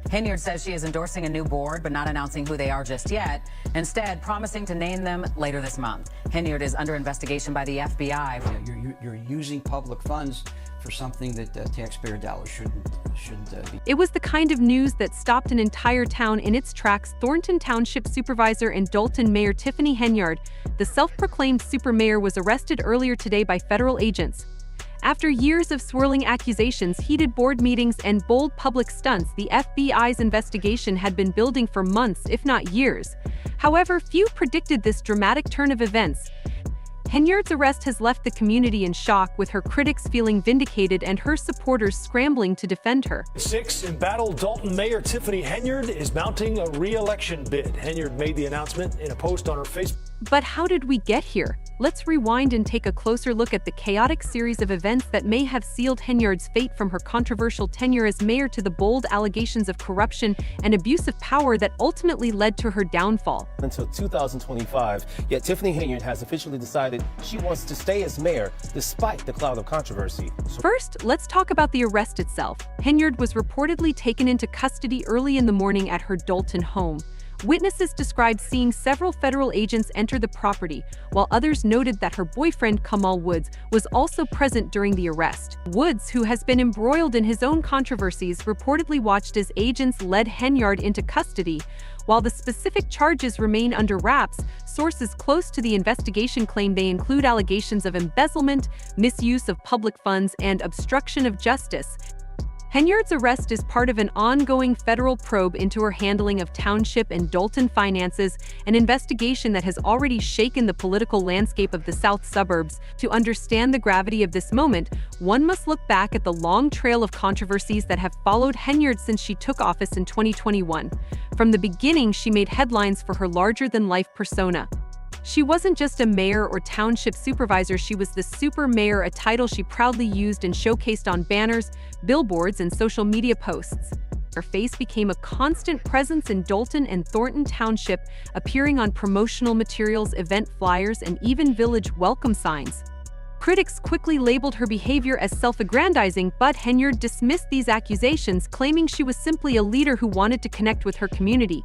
Henyard says she is endorsing a new board, but not announcing who they are just yet, instead promising to name them later this month. Henyard is under investigation by the FBI. Yeah, you're using public funds for something that taxpayer dollars shouldn't be. It was the kind of news that stopped an entire town in its tracks. Thornton Township Supervisor and Dalton Mayor Tiffany Henyard, the self-proclaimed super mayor, was arrested earlier today by federal agents. After years of swirling accusations, heated board meetings, and bold public stunts, the FBI's investigation had been building for months, if not years. However, few predicted this dramatic turn of events. Henyard's arrest has left the community in shock, with her critics feeling vindicated and her supporters scrambling to defend her. 6 embattled Dalton Mayor Tiffany Henyard is mounting a re-election bid. Henyard made the announcement in a post on her Facebook. But how did we get here? Let's rewind and take a closer look at the chaotic series of events that may have sealed Henyard's fate, from her controversial tenure as mayor to the bold allegations of corruption and abuse of power that ultimately led to her downfall. Until 2025, yet Tiffany Henyard has officially decided she wants to stay as mayor despite the cloud of controversy. First, let's talk about the arrest itself. Henyard was reportedly taken into custody early in the morning at her Dalton home. Witnesses described seeing several federal agents enter the property, while others noted that her boyfriend, Kamal Woods, was also present during the arrest. Woods, who has been embroiled in his own controversies, reportedly watched as agents led Henyard into custody. While the specific charges remain under wraps, sources close to the investigation claim they include allegations of embezzlement, misuse of public funds, and obstruction of justice. Henyard's arrest is part of an ongoing federal probe into her handling of township and Dalton finances, an investigation that has already shaken the political landscape of the South suburbs. To understand the gravity of this moment, one must look back at the long trail of controversies that have followed Henyard since she took office in 2021. From the beginning, she made headlines for her larger-than-life persona. She wasn't just a mayor or township supervisor, she was the super mayor, a title she proudly used and showcased on banners, billboards, and social media posts. Her face became a constant presence in Dalton and Thornton Township, appearing on promotional materials, event flyers, and even village welcome signs. Critics quickly labeled her behavior as self-aggrandizing, but Henyard dismissed these accusations, claiming she was simply a leader who wanted to connect with her community.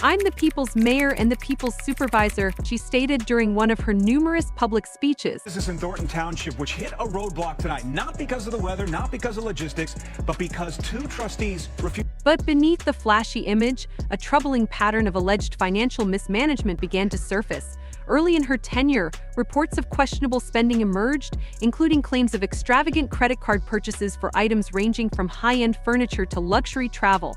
"I'm the people's mayor and the people's supervisor," she stated during one of her numerous public speeches. This is in Thornton Township, which hit a roadblock tonight, not because of the weather, not because of logistics, but because 2 trustees refused. But beneath the flashy image, a troubling pattern of alleged financial mismanagement began to surface. Early in her tenure, reports of questionable spending emerged, including claims of extravagant credit card purchases for items ranging from high-end furniture to luxury travel.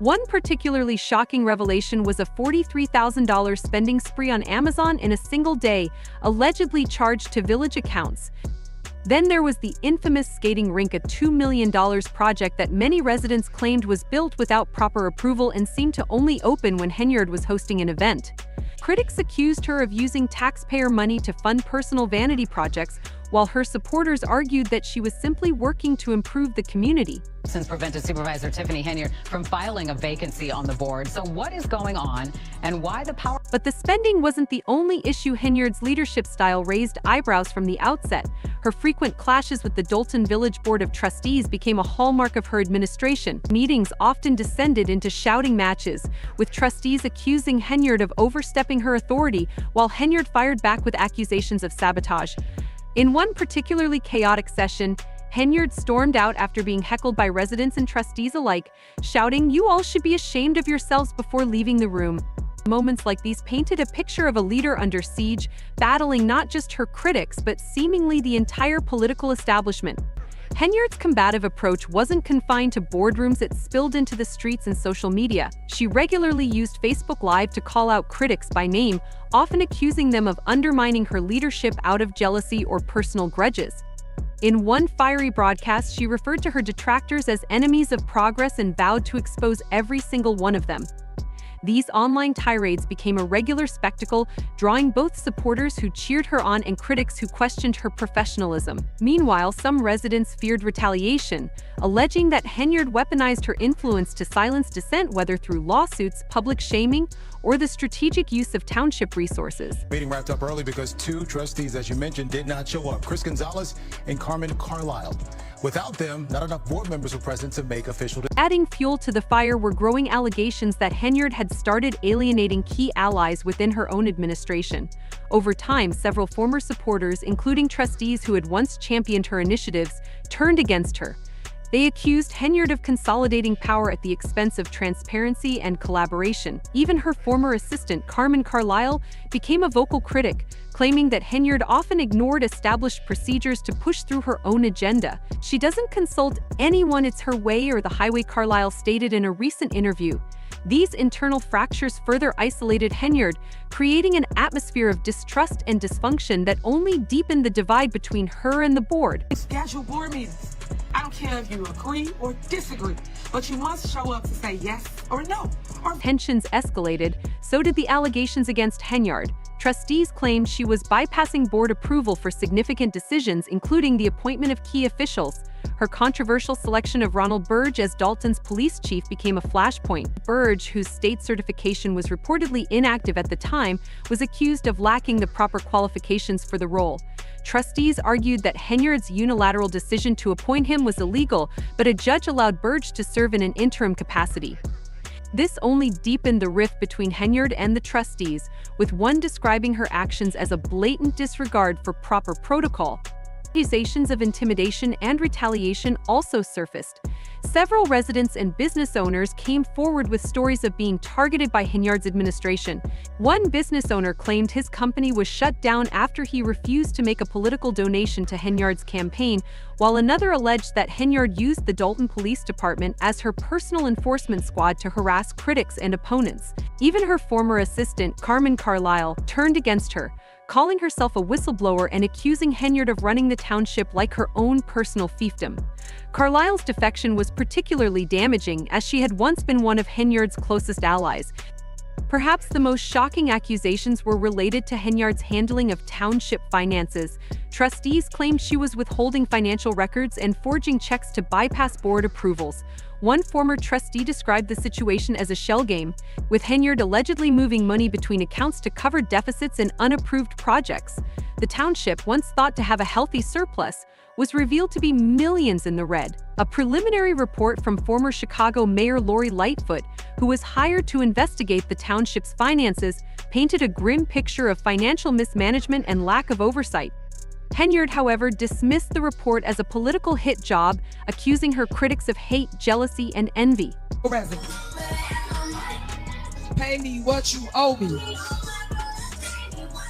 One particularly shocking revelation was a $43,000 spending spree on Amazon in a single day, allegedly charged to village accounts. Then there was the infamous skating rink, a $2 million project that many residents claimed was built without proper approval and seemed to only open when Henyard was hosting an event. Critics accused her of using taxpayer money to fund personal vanity projects, while her supporters argued that she was simply working to improve the community. Since prevented Supervisor Tiffany Henyard from filing a vacancy on the board. So what is going on and why the power? But the spending wasn't the only issue. Henyard's leadership style raised eyebrows from the outset. Her frequent clashes with the Dalton Village Board of Trustees became a hallmark of her administration. Meetings often descended into shouting matches, with trustees accusing Henyard of overstepping her authority, while Henyard fired back with accusations of sabotage. In one particularly chaotic session, Henyard stormed out after being heckled by residents and trustees alike, shouting, "You all should be ashamed of yourselves," before leaving the room. Moments like these painted a picture of a leader under siege, battling not just her critics but seemingly the entire political establishment. Henyard's combative approach wasn't confined to boardrooms, it spilled into the streets and social media. She regularly used Facebook Live to call out critics by name, often accusing them of undermining her leadership out of jealousy or personal grudges. In one fiery broadcast, she referred to her detractors as enemies of progress and vowed to expose every single one of them. These online tirades became a regular spectacle, drawing both supporters who cheered her on and critics who questioned her professionalism. Meanwhile, some residents feared retaliation, alleging that Henyard weaponized her influence to silence dissent, whether through lawsuits, public shaming, or the strategic use of township resources. Meeting wrapped up early because 2 trustees, as you mentioned, did not show up. Chris Gonzalez and Carmen Carlisle. Without them, not enough board members were present to make official decisions. Adding fuel to the fire were growing allegations that Henyard had started alienating key allies within her own administration. Over time, several former supporters, including trustees who had once championed her initiatives, turned against her. They accused Henyard of consolidating power at the expense of transparency and collaboration. Even her former assistant, Carmen Carlisle, became a vocal critic, claiming that Henyard often ignored established procedures to push through her own agenda. She doesn't consult anyone, it's her way or the highway, Carlisle stated in a recent interview. These internal fractures further isolated Henyard, creating an atmosphere of distrust and dysfunction that only deepened the divide between her and the board. Schedule board meetings. I don't care if you agree or disagree, but you must show up to say yes or no. Tensions escalated, so did the allegations against Henyard. Trustees claimed she was bypassing board approval for significant decisions, including the appointment of key officials. Her controversial selection of Ronald Burge as Dalton's police chief became a flashpoint. Burge, whose state certification was reportedly inactive at the time, was accused of lacking the proper qualifications for the role. Trustees argued that Henyard's unilateral decision to appoint him was illegal, but a judge allowed Burge to serve in an interim capacity. This only deepened the rift between Henyard and the trustees, with one describing her actions as a blatant disregard for proper protocol. Accusations of intimidation and retaliation also surfaced. Several residents and business owners came forward with stories of being targeted by Henyard's administration. One business owner claimed his company was shut down after he refused to make a political donation to Henyard's campaign, while another alleged that Henyard used the Dalton Police Department as her personal enforcement squad to harass critics and opponents. Even her former assistant, Carmen Carlisle, turned against her, calling herself a whistleblower and accusing Henyard of running the township like her own personal fiefdom. Carlisle's defection was particularly damaging, as she had once been one of Henyard's closest allies. Perhaps the most shocking accusations were related to Henyard's handling of township finances. Trustees claimed she was withholding financial records and forging checks to bypass board approvals. One former trustee described the situation as a shell game, with Henyard allegedly moving money between accounts to cover deficits and unapproved projects. The township, once thought to have a healthy surplus, was revealed to be millions in the red. A preliminary report from former Chicago Mayor Lori Lightfoot, who was hired to investigate the township's finances, painted a grim picture of financial mismanagement and lack of oversight. Henyard, however, dismissed the report as a political hit job, accusing her critics of hate, jealousy, and envy. Pay me what you owe me.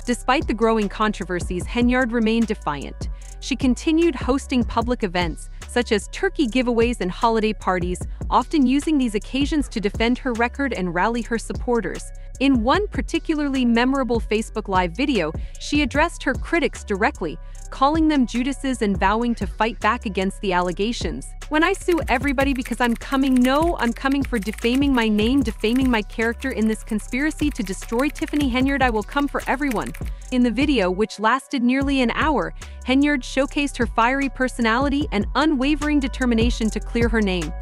Despite the growing controversies, Henyard remained defiant. She continued hosting public events, such as turkey giveaways and holiday parties, often using these occasions to defend her record and rally her supporters. In one particularly memorable Facebook Live video, she addressed her critics directly, calling them Judases and vowing to fight back against the allegations. "When I sue everybody because I'm coming for defaming my name, defaming my character in this conspiracy to destroy Tiffany Henyard, I will come for everyone." In the video, which lasted nearly an hour, Henyard showcased her fiery personality and unwavering determination to clear her name.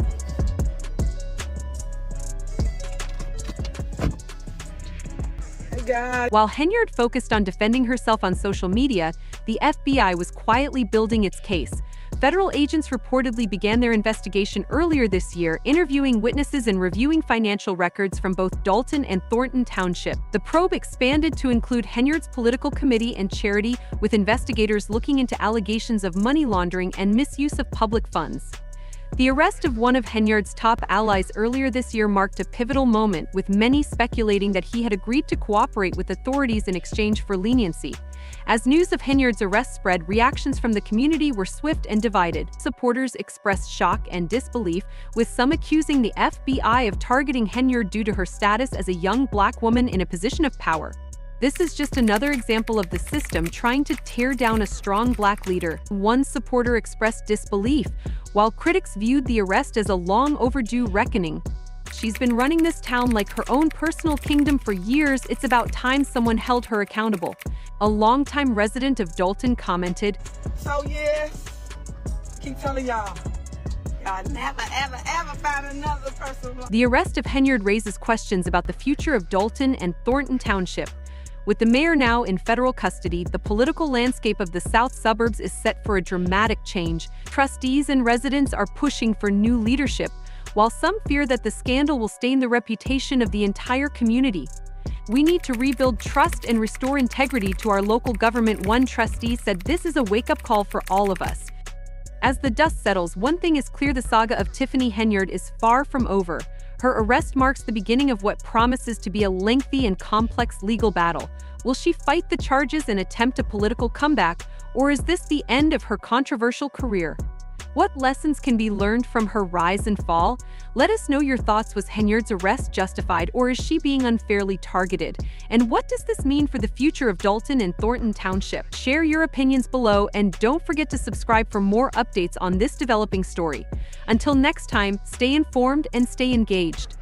While Henyard focused on defending herself on social media, the FBI was quietly building its case. Federal agents reportedly began their investigation earlier this year, interviewing witnesses and reviewing financial records from both Dalton and Thornton Township. The probe expanded to include Henyard's political committee and charity, with investigators looking into allegations of money laundering and misuse of public funds. The arrest of one of Henyard's top allies earlier this year marked a pivotal moment, with many speculating that he had agreed to cooperate with authorities in exchange for leniency. As news of Henyard's arrest spread, reactions from the community were swift and divided. Supporters expressed shock and disbelief, with some accusing the FBI of targeting Henyard due to her status as a young black woman in a position of power. This is just another example of the system trying to tear down a strong black leader. One supporter expressed disbelief, while critics viewed the arrest as a long overdue reckoning. "She's been running this town like her own personal kingdom for years. It's about time someone held her accountable." A longtime resident of Dalton commented, "So yeah, keep telling y'all, y'all never, ever, ever find another person." The arrest of Henyard raises questions about the future of Dalton and Thornton Township. With the mayor now in federal custody, the political landscape of the south suburbs is set for a dramatic change. Trustees and residents are pushing for new leadership, while some fear that the scandal will stain the reputation of the entire community. We need to rebuild trust and restore integrity to our local government, one trustee said. This is a wake-up call for all of us. As the dust settles, one thing is clear: the saga of Tiffany Henyard is far from over. Her arrest marks the beginning of what promises to be a lengthy and complex legal battle. Will she fight the charges and attempt a political comeback, or is this the end of her controversial career? What lessons can be learned from her rise and fall? Let us know your thoughts. Was Henyard's arrest justified, or is she being unfairly targeted? And what does this mean for the future of Dalton and Thornton Township? Share your opinions below, and don't forget to subscribe for more updates on this developing story. Until next time, stay informed and stay engaged.